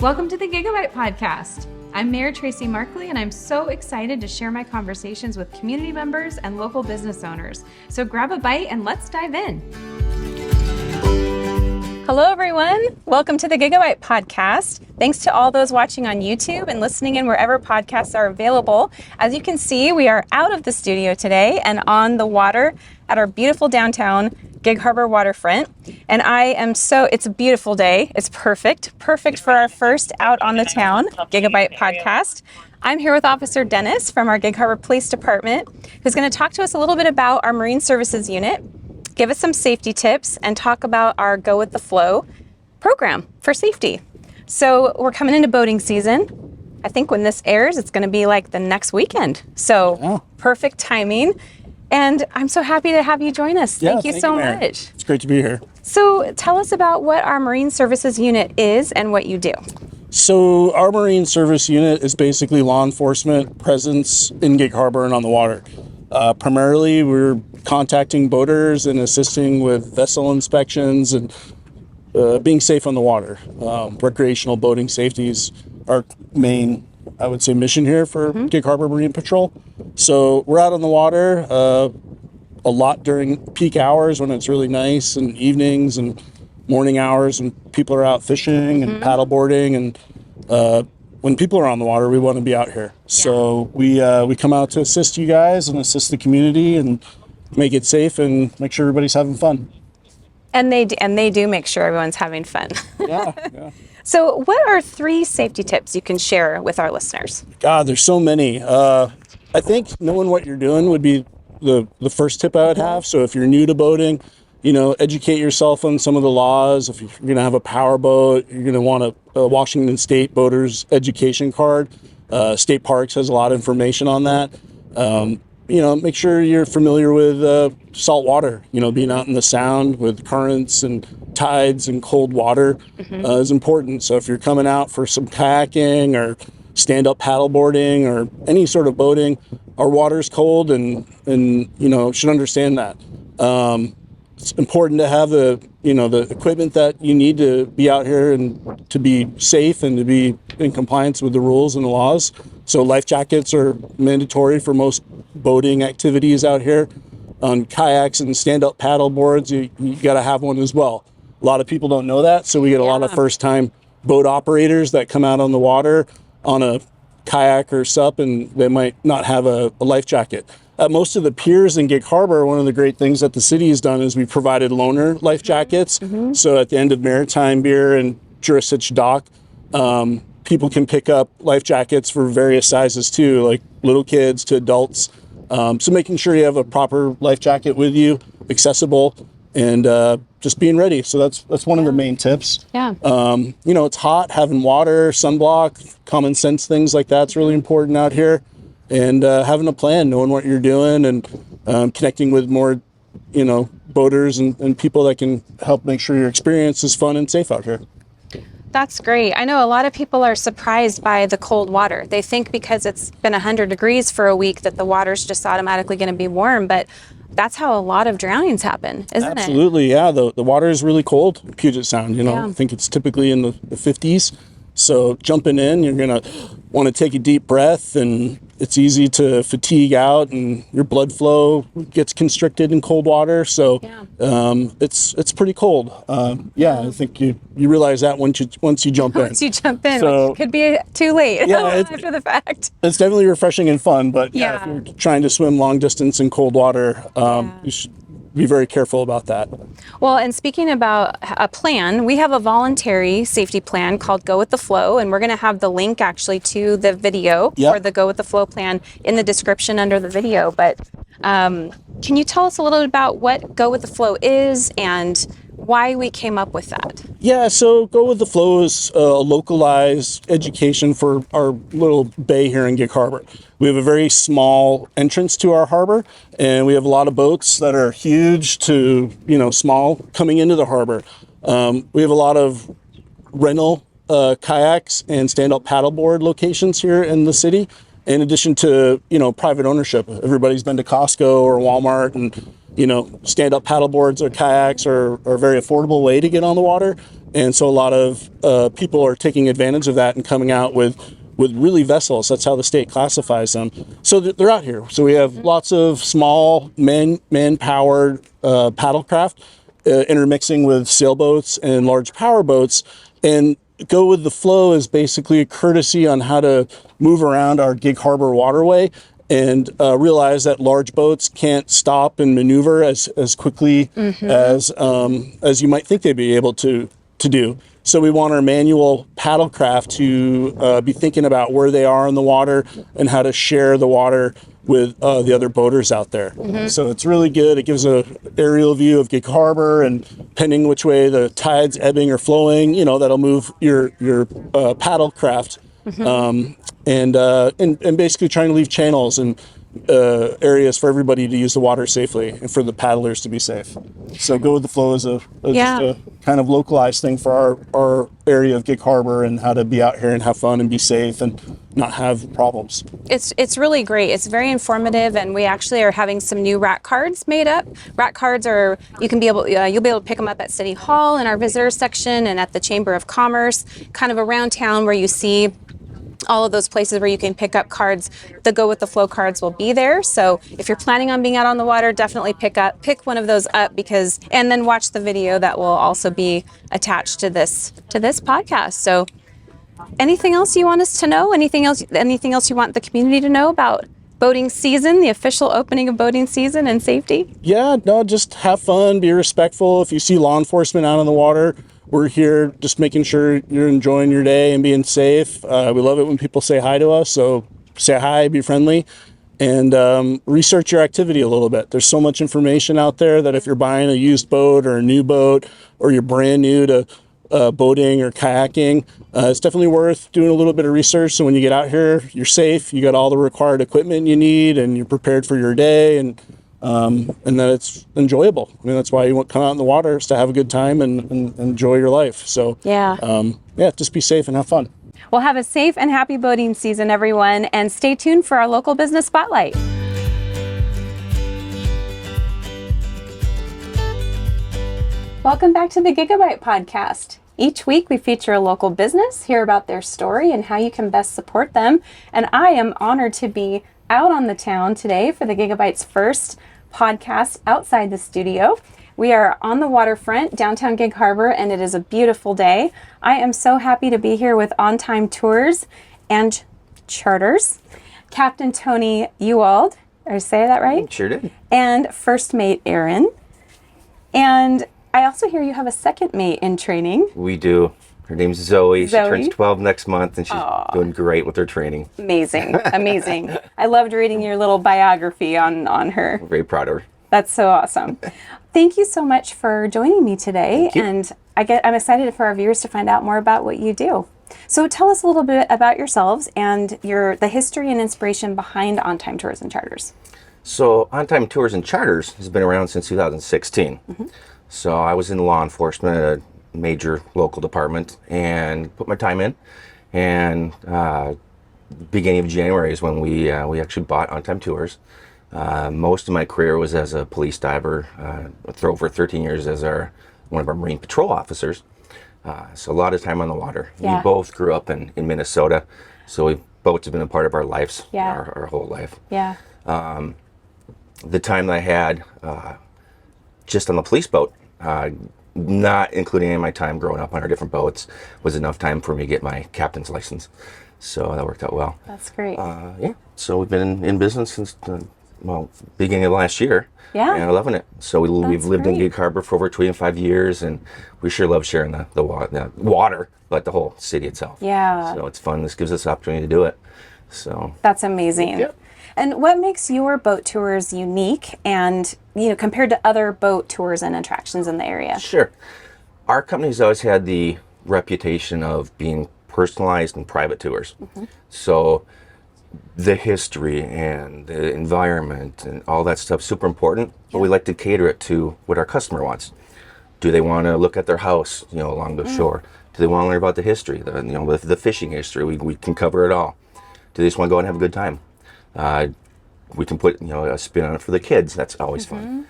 Welcome to the Gig-A-Byte Podcast. I'm Mayor Tracy Markley, and I'm so excited to share my conversations with community members and local business owners. So grab a bite and let's dive in. Hello, everyone. Welcome to the Gig-A-Byte Podcast. Thanks to all those watching on YouTube and listening in wherever podcasts are available. As you can see, we are out of the studio today and on the water at our beautiful downtown Gig Harbor waterfront. And it's a beautiful day. It's perfect for our first out on the town Gig-A-Byte Podcast. I'm here with Officer Dennis from our Gig Harbor Police Department, who's going to talk to us a little bit about our Marine Services Unit, give us some safety tips, and talk about our Go With The Flow program for safety. So we're coming into boating season. I think when this airs, it's going to be like the next weekend. So Perfect timing. And I'm so happy to have you join us. Thank you so much. It's great to be here. So tell us about what our Marine Services Unit is and what you do. So our Marine Service Unit is basically law enforcement presence in Gig Harbor and on the water. Primarily, we're contacting boaters and assisting with vessel inspections and being safe on the water. Recreational boating safety is our main, I would say, mission here for Gig Harbor Marine Patrol. So we're out on the water a lot during peak hours when it's really nice, and evenings and morning hours when people are out fishing and paddleboarding. And when people are on the water, we want to be out here. So we come out to assist you guys and assist the community and make it safe and make sure everybody's having fun. And they do make sure everyone's having fun. Yeah. So what are 3 safety tips you can share with our listeners? God, there's so many. I think knowing what you're doing would be the first tip I would have. So if you're new to boating, educate yourself on some of the laws. If you're going to have a power boat, you're going to want a Washington State Boaters Education Card. State Parks has a lot of information on that. Make sure you're familiar with salt water. Being out in the Sound with currents and tides and cold water is important. So if you're coming out for some kayaking or stand-up paddleboarding or any sort of boating, our water's cold and should understand that. It's important to have the equipment that you need to be out here and to be safe and to be in compliance with the rules and the laws. So life jackets are mandatory for most boating activities out here. On kayaks and stand-up paddle boards, you got to have one as well. A lot of people don't know that, so we get a lot of first-time boat operators that come out on the water on a kayak or SUP, and they might not have a life jacket. At most of the piers in Gig Harbor, one of the great things that the city has done is we provided loaner life jackets. So at the end of Maritime Pier and Jurasich Dock, people can pick up life jackets for various sizes too, like little kids to adults. So making sure you have a proper life jacket with you, accessible, and just being ready. So that's one of the main tips. It's hot, having water, sunblock, common sense things like that's really important out here. And having a plan, knowing what you're doing, and connecting with more, boaters and people that can help make sure your experience is fun and safe out here. That's great. I know a lot of people are surprised by the cold water. They think because it's been 100 degrees for a week that the water's just automatically going to be warm, but that's how a lot of drownings happen, isn't it? Absolutely, yeah. The water is really cold in Puget Sound. I think it's typically in the 50s. So jumping in, you're going to want to take a deep breath, and it's easy to fatigue out, and your blood flow gets constricted in cold water. So it's pretty cold. I think you realize that once you jump in. Once you jump in, so, which could be too late after the fact. It's definitely refreshing and fun, but if you're trying to swim long distance in cold water, you should be very careful about that. Well, and speaking about a plan, we have a voluntary safety plan called Go With The Flow, and we're going to have the link actually to the video for the Go With The Flow plan in the description under the video. But can you tell us a little bit about what Go With The Flow is and why we came up with that? Yeah, so Go With The Flow is a localized education for our little bay here in Gig Harbor. We have a very small entrance to our harbor, and we have a lot of boats that are huge to, small coming into the harbor. We have a lot of rental kayaks and stand-up paddleboard locations here in the city, in addition to, private ownership. Everybody's been to Costco or Walmart, and stand-up paddleboards or kayaks are a very affordable way to get on the water. And so a lot of people are taking advantage of that and coming out with really vessels. That's how the state classifies them. So they're out here. So we have lots of small man-powered paddlecraft intermixing with sailboats and large power boats. And go with the flow is basically a courtesy on how to move around our Gig Harbor waterway, and realize that large boats can't stop and maneuver as quickly as you might think they'd be able to do. So we want our manual paddlecraft to be thinking about where they are in the water and how to share the water with the other boaters out there. So it's really good. It gives a aerial view of Gig Harbor, and depending which way the tide's ebbing or flowing, that'll move your paddlecraft. And basically trying to leave channels and areas for everybody to use the water safely and for the paddlers to be safe. So go with the flow is just a kind of localized thing for our area of Gig Harbor, and how to be out here and have fun and be safe and not have problems. It's really great. It's very informative, and we actually are having some new rat cards made up. Rat cards are you'll be able to pick them up at City Hall in our visitor section and at the Chamber of Commerce, kind of around town where you see all of those places where you can pick up cards. The Go with the Flow cards will be there. So if you're planning on being out on the water, definitely pick one of those up, and then watch the video that will also be attached to this podcast. So anything else you want us to know? Anything else you want the community to know about boating season, the official opening of boating season, and safety? Yeah, no, just have fun, be respectful. If you see law enforcement out on the water, we're here just making sure you're enjoying your day and being safe. We love it when people say hi to us, so say hi, be friendly, and research your activity a little bit. There's so much information out there that if you're buying a used boat or a new boat, or you're brand new to boating or kayaking, it's definitely worth doing a little bit of research. So when you get out here, you're safe, you got all the required equipment you need, and you're prepared for your day, and that it's enjoyable. I mean, that's why you want to come out in the water, is to have a good time and enjoy your life. So just be safe and have fun. Well, have a safe and happy boating season, everyone, and stay tuned for our local business spotlight. Welcome back to the Gig-A-Byte Podcast. Each week we feature a local business, hear about their story and how you can best support them. And I am honored to be out on the town today for the Gig-A-Byte's first podcast outside the studio. We are on the waterfront, downtown Gig Harbor, and it is a beautiful day. I am so happy to be here with On Time Tours and Charters, Captain Tony Ewald. Did I say that right? Sure did. And First Mate Erin. And I also hear you have a second mate in training. We do. Her name's Zoe. She turns 12 next month, and she's doing great with her training. Amazing. I loved reading your little biography on her. I'm very proud of her. That's so awesome. Thank you so much for joining me today. And I'm excited for our viewers to find out more about what you do. So tell us a little bit about yourselves and the history and inspiration behind On Time Tours and Charters. So On Time Tours and Charters has been around since 2016. So I was in law enforcement at a major local department and put my time in. And beginning of January is when we actually bought On Time Tours. Most of my career was as a police diver, for over 13 years as one of our Marine Patrol officers. So a lot of time on the water. Yeah. We both grew up in Minnesota, so boats have been a part of our lives, Yeah. our whole life. Yeah. The time that I had just on the police boat, not including any of my time growing up on our different boats, was enough time for me to get my captain's license. So that worked out well. That's great. So we've been in business since beginning of last year. Yeah. And I'm loving it. So we've lived in great. Gig Harbor for over 25 years, and we sure love sharing the water, but the whole city itself. Yeah. So it's fun. This gives us the opportunity to do it. So That's amazing. Yep. And what makes your boat tours unique and, compared to other boat tours and attractions in the area? Sure. Our company's always had the reputation of being personalized and private tours. So the history and the environment and all that stuff super important, but we like to cater it to what our customer wants. Do they want to look at their house, along the shore? Do they want to learn about the history, the fishing history? We can cover it all. Do they just want to go out and have a good time? We can put a spin on it for the kids. That's always fun.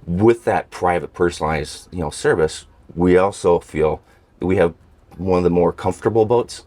With that private, personalized service, we also feel that we have one of the more comfortable boats,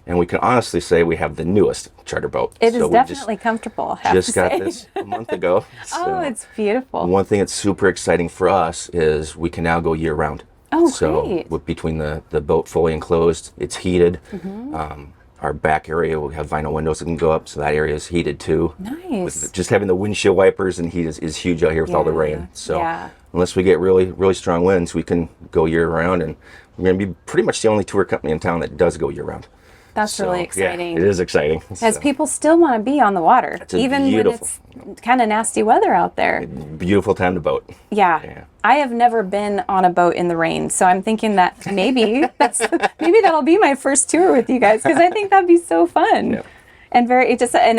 and we can honestly say we have the newest charter boat. It is definitely comfortable, I have Just to got say. this a month ago. Oh, it's beautiful. One thing that's super exciting for us is we can now go year round. Oh, so great. Between the boat fully enclosed, it's heated. Mm-hmm. Our back area, we have vinyl windows that can go up, so that area is heated too. Nice. Just having the windshield wipers and heat is huge out here with all the rain. So yeah. unless we get really, really strong winds, we can go year round, and we're going to be pretty much the only tour company in town that does go year round. That's really exciting. Yeah, it is exciting. Because people still want to be on the water, even when it's kind of nasty weather out there. Beautiful time to boat. Yeah. I have never been on a boat in the rain, so I'm thinking that maybe that'll be my first tour with you guys, because I think that'd be so fun. Yep. And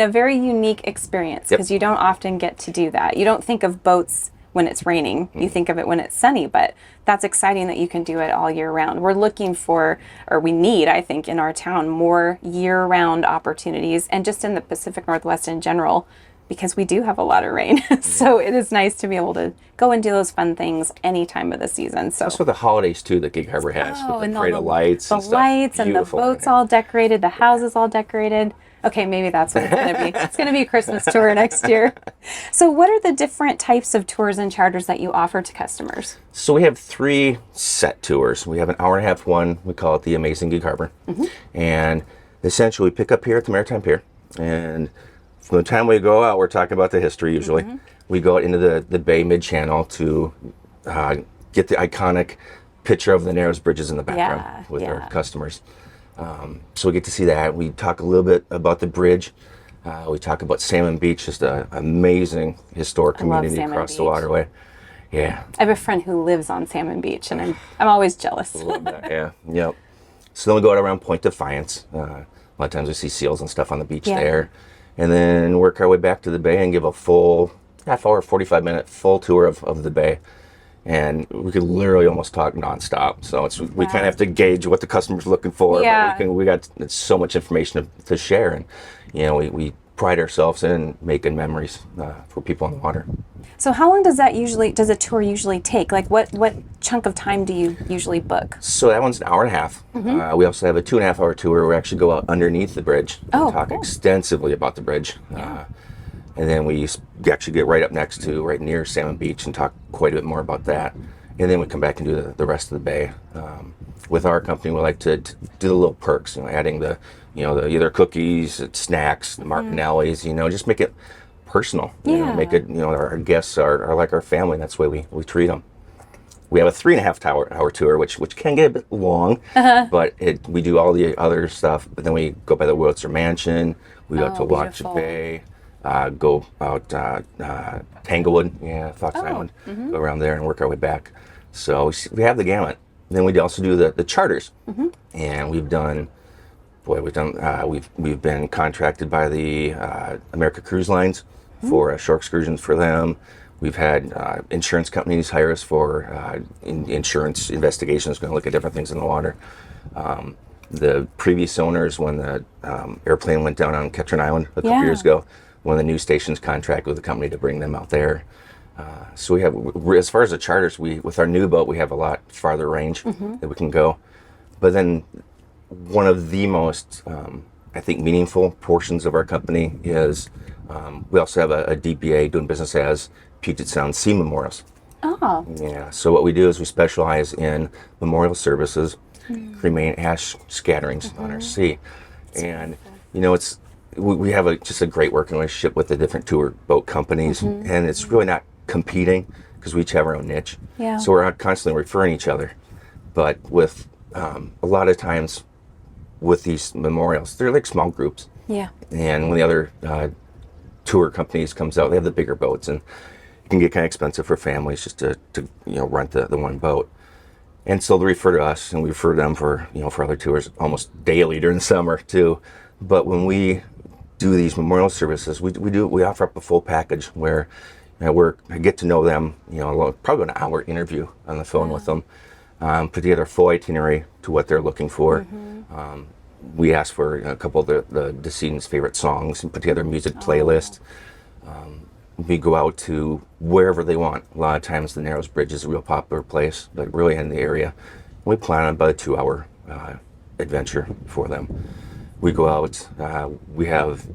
a very unique experience, because you don't often get to do that. You don't think of boats when it's raining. You think of it when it's sunny, but that's exciting that you can do it all year round. We're looking for, or we need, I think, in our town, more year-round opportunities, and just in the Pacific Northwest in general, because we do have a lot of rain. So it is nice to be able to go and do those fun things any time of the season. So that's for the holidays too that Gig Harbor has, with the parade of lights and stuff. The lights and the boats all decorated, the houses all decorated. Okay, maybe that's what it's going to be. It's going to be a Christmas tour next year. So what are the different types of tours and charters that you offer to customers? So we have 3 set tours. We have an hour-and-a-half one. We call it the Amazing Gig Harbor. And essentially we pick up here at the Maritime Pier. And from the time we go out, we're talking about the history usually. We go out into the bay mid-channel to get the iconic picture of the Narrows Bridges in the background with our customers. So we get to see that. We talk a little bit about the bridge. We talk about Salmon Beach, just an amazing historic community across the waterway. Yeah. I have a friend who lives on Salmon Beach, and I'm always jealous. Love that. Yeah. Yep. So then we go out around Point Defiance. A lot of times we see seals and stuff on the beach there. And then work our way back to the bay and give a full half-hour, 45-minute full tour of the bay. And we could literally almost talk nonstop. So we kind of have to gauge what the customer's looking for. Yeah. But we got so much information to share, and we pride ourselves in making memories for people on the water. So how long does a tour usually take? Like what chunk of time do you usually book? So that one's an hour and a half. We also have a 2.5-hour tour where we actually go out underneath the bridge and talk extensively about the bridge. And then we actually get right near Salmon Beach and talk quite a bit more about that. And then we come back and do the rest of the bay. With our company, we like to do the little perks, adding the either cookies, snacks, the Martinellis, just make it personal. Make it, our guests are like our family. That's the way we treat them. We have a 3.5-hour tour, which can get a bit long, but we do all the other stuff. But then we go by the Wiltshire Mansion. We go to Watch Bay. Go out Tanglewood, Fox Island, go around there and work our way back. So we have the gamut. Then we also do the charters, and we've been contracted by the America Cruise Lines for shore excursions for them. We've had insurance companies hire us for insurance investigations, going to look at different things in the water. The previous owners, when the airplane went down on Ketron Island a couple years ago, one of the news stations contracted with the company to bring them out there. So we have, as far as the charters, with our new boat, we have a lot farther range that we can go. But then one of the most, I think, meaningful portions of our company is we also have a DBA, doing business as Puget Sound Sea Memorials. Oh. Yeah. So what we do is we specialize in memorial services, cremating ash scatterings on our sea, and we have just a great working relationship with the different tour boat companies, and it's really not competing because we each have our own niche. Yeah. So we're not constantly referring each other, but with a lot of times with these memorials, they're like small groups. Yeah. And when the other tour companies comes out, they have the bigger boats, and it can get kind of expensive for families just to rent the one boat. And so they refer to us, and we refer to them for other tours almost daily during the summer too. But when we do these memorial services, we offer up a full package where I get to know them, probably an hour interview on the phone with them, put together a full itinerary to what they're looking for. We ask for a couple of the decedent's favorite songs and put together a music playlist. we go out to wherever they want. A lot of times the Narrows Bridge is a real popular place, but really in the area. We plan on about a 2-hour adventure for them. We go out, we have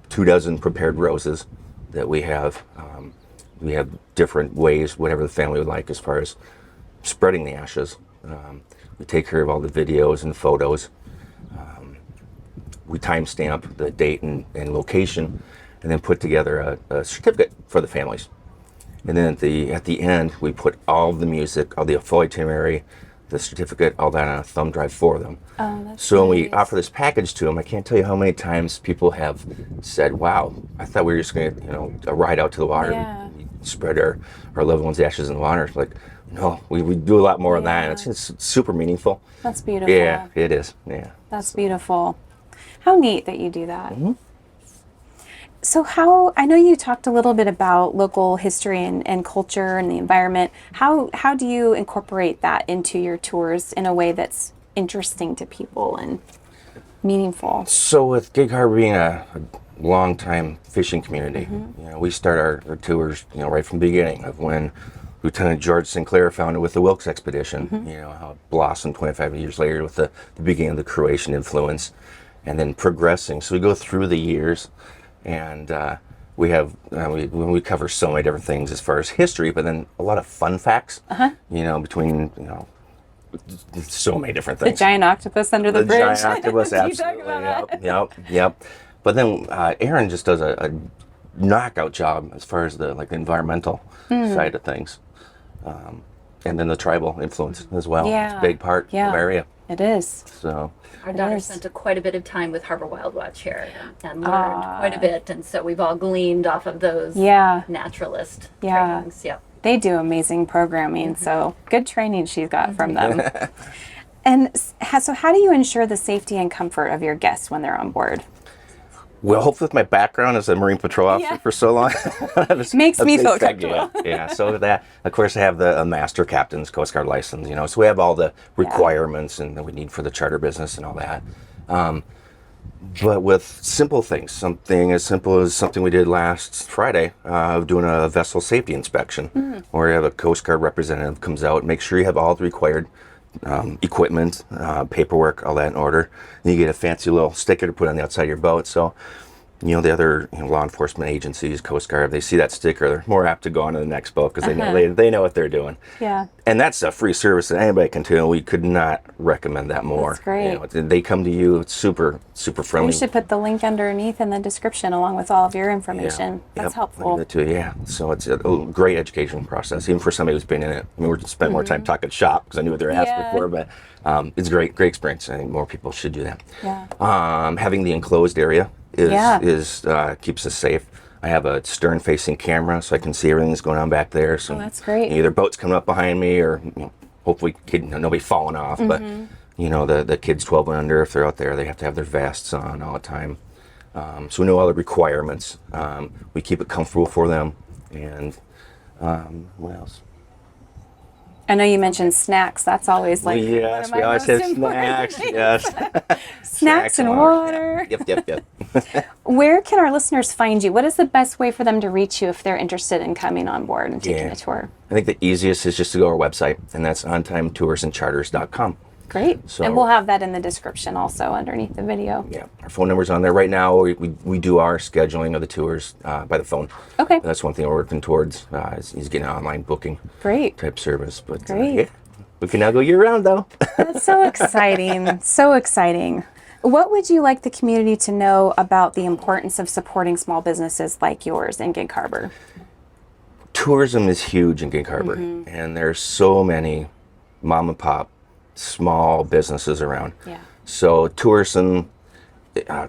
24 prepared roses that we have. We have different ways, whatever the family would like as far as spreading the ashes. We take care of all the videos and photos. We timestamp the date and location, and then put together a certificate for the families. And then at the end, we put all the music, all the full itinerary, the certificate, all that on a thumb drive for them. Oh, that's So when we nice. offer this package to them, I can't tell you how many times people have said, "Wow, I thought we were just going to, a ride out to the water, Yeah. we spread our loved ones' ashes in the water." It's like, no, we do a lot more than that. And it's super meaningful. That's beautiful. Yeah, it is. Yeah. That's beautiful. How neat that you do that. Mm-hmm. So I know you talked a little bit about local history and culture and the environment. How do you incorporate that into your tours in a way that's interesting to people and meaningful? So with Gig Harbor being a long-time fishing community, we start our tours, right from the beginning of when Lieutenant George Sinclair founded with the Wilkes Expedition, how it blossomed 25 years later with the beginning of the Croatian influence, and then progressing. So we go through the years, and we have we cover so many different things as far as history, but then a lot of fun facts, between so many different The things. giant octopus under the bridge. Giant octopus, You talk absolutely. about that? Yep. But then Erin just does a knockout job as far as the environmental side of things, and then the tribal influence as well. Yeah. It's a big part Yeah. of our area. It is. So Our daughter is. spent quite a bit of time with Harbor Wild Watch here and learned quite a bit, and so we've all gleaned off of those Yeah. naturalist Yeah. trainings. Yep. They do amazing programming, so good training she's got from them. And so how do you ensure the safety and comfort of your guests when they're on board? well, hopefully with my background as a Marine Patrol officer Yeah. for so long, Makes me feel yeah, yeah. So that, of course, I have the Master Captain's Coast Guard license. So we have all the requirements and that we need for the charter business and all that. But with simple things, something as simple as something we did last Friday, of doing a vessel safety inspection, where you have a Coast Guard representative comes out, make sure you have all the required equipment, paperwork, all that in order. And you get a fancy little sticker to put on the outside of your boat. So, the other law enforcement agencies, Coast Guard, they see that sticker, they're more apt to go on to the next boat because they know what they're doing. Yeah. And that's a free service that anybody can do. We could not recommend that more. That's great. They come to you. It's super friendly. We should put the link underneath in the description along with all of your information. That's Yep, helpful. I'll give it to you, yeah. So it's a great educational process, even for somebody who's been in it. I mean, we're spend more time talking shop because I knew what they were asking Yeah. for, but it's a great experience. I think more people should do that. Yeah. Having the enclosed area Yeah. is keeps us safe. I have a stern-facing camera, so I can see everything that's going on back there. So that's great. Either boats coming up behind me, or hopefully nobody falling off. But the kids 12 and under, if they're out there, they have to have their vests on all the time. So we know all the requirements. We keep it comfortable for them. And what else? I know you mentioned snacks. That's always like Yes, one of we my always most have important snacks. things. Yes. Snacks and water. Yep. Where can our listeners find you? What is the best way for them to reach you if they're interested in coming on board and taking Yeah. a tour? I think the easiest is just to go to our website, and that's ontimetoursandcharters.com. Great. So- and we'll have that in the description also underneath the video. Yeah, our phone number's on there right now. We do our scheduling of the tours by the phone. Okay. That's one thing we're working towards. Is getting an online booking Great. type service. But Great. yeah, we can now go year round though. That's so exciting. So exciting. What would you like the community to know about the importance of supporting small businesses like yours in Gig Harbor? Tourism is huge in Gig Harbor, and there's so many mom and pop small businesses around. Yeah. So tourism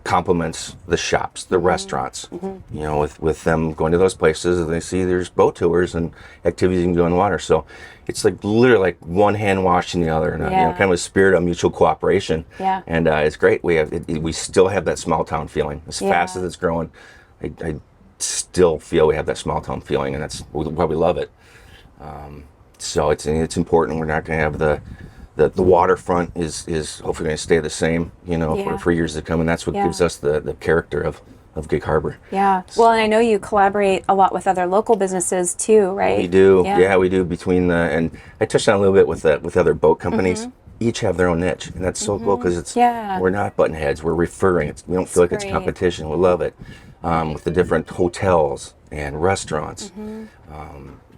complements the shops, the restaurants. With them going to those places, they see there's boat tours and activities you can do on the water. So it's like literally like one hand washing the other, and Yeah. kind of a spirit of mutual cooperation. Yeah. And it's great. We still have that small town feeling. As fast Yeah. as it's growing, I still feel we have that small town feeling, and that's why we love it. So it's important. We're not going to have the waterfront is hopefully going to stay the same, Yeah. for years to come, and that's what Yeah. gives us the character of Gig Harbor. Yeah. Well, and I know you collaborate a lot with other local businesses too, right? We do. Yeah, we do. And I touched on a little bit with other boat companies. Each have their own niche, and that's so cool because we're not button heads. We're referring. We don't feel like it's competition. We love it. With the different hotels and restaurants,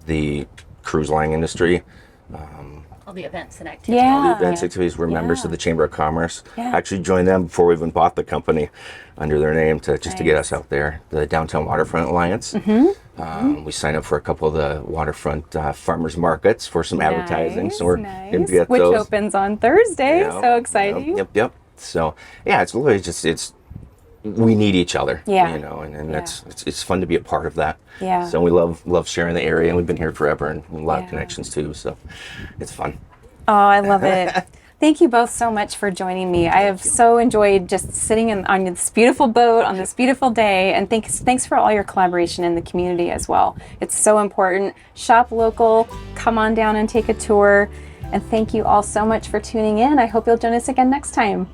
the cruise line industry. All the events and activities. Yeah. All the events, activities. We're members of the Chamber of Commerce. Yeah. Actually joined them before we even bought the company under their name to get us out there. The Downtown Waterfront Alliance. We signed up for a couple of the waterfront farmers markets for some advertising. So we're going to get Which those. opens on Thursday. So exciting. Yep. So yeah, it's literally just we need each other. Yeah. You know, and it's fun to be a part of that. Yeah. So we love sharing the area, and we've been here forever, and a lot of connections too. So it's fun. Oh, I love it. Thank you both so much for joining me. I have so enjoyed just sitting on this beautiful boat on this beautiful day, and thanks for all your collaboration in the community as well. It's so important. Shop local, come on down and take a tour, and thank you all so much for tuning in. I hope you'll join us again next time.